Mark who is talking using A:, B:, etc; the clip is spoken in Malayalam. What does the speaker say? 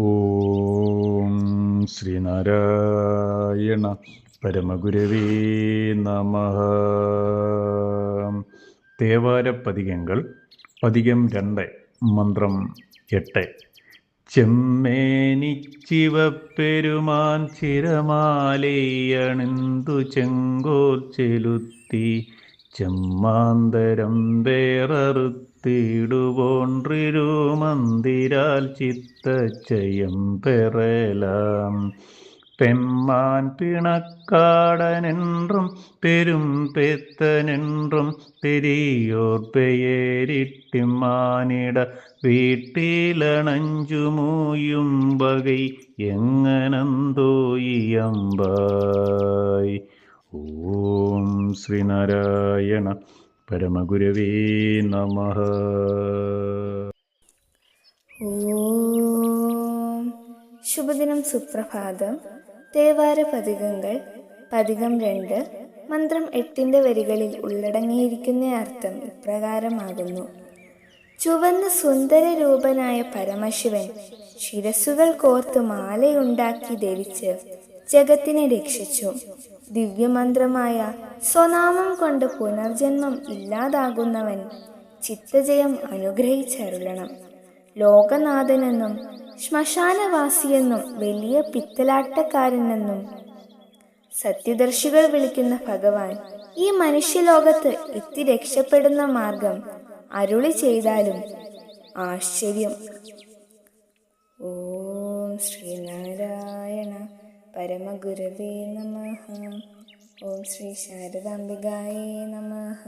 A: ഓം ശ്രീനാരായണ പരമഗുരവേ നമഃ. തേവാരപ്പതികങ്ങൾ പതികം 2 മന്ത്രം 8. ചെമ്മേനിച്ചിവപ്പെരുമാൻ ചിരമാലയണിന്തു ചെങ്കോൽ ചെലുത്തി ചെമ്മാന്തരം വേററുത്തിടുവോൺറിരുമന്തിരാൽ ചിത്തച്ചയം പെറലാം പെമ്മാൻ പിണക്കാടനെன்றுം പെരും പെത്തനെன்றுം പെരിയോർ പെയരിട്ടിമ്മാനിട വീട്ടിലണഞ്ചുമൂയും വകை എങ്ങനന്തോയിയമ്പായി. ഓം ശ്രീനാരായണ പരമഗുരവേ നമഃ.
B: ഓം ശുഭദിനം, സുപ്രഭാതം. തേവാര പതികങ്ങൾ പതികം 2 മന്ത്രം 8 വരികളിൽ ഉള്ളടങ്ങിയിരിക്കുന്ന അർത്ഥം ഇപ്രകാരമാകുന്നു. ചുവന്ന സുന്ദര രൂപനായ പരമശിവൻ ശിരസ്സുകൾ കോർത്ത് മാലയുണ്ടാക്കി ധരിച്ച് ജഗത്തിനെ രക്ഷിച്ചു. ദിവ്യമന്ത്രമായ സ്വനാമം കൊണ്ട് പുനർജന്മം ഇല്ലാതാകുന്നവൻ ചിത്തജയം അനുഗ്രഹിച്ചരുളണം. ലോകനാഥനെന്നും ശ്മശാനവാസിയെന്നും വലിയ പിത്തലാട്ടക്കാരനെന്നും സത്യദർശികൾ വിളിക്കുന്ന ഭഗവാൻ ഈ മനുഷ്യലോകത്ത് എത്തി രക്ഷപ്പെടുന്ന മാർഗം അരുളി ചെയ്താലും ആശ്ചര്യം. ഓം ശ്രീനാരായണ പരമഗുരവേ നമഃ. ഓം ശ്രീ ശാരദാംബികായേ നമഃ.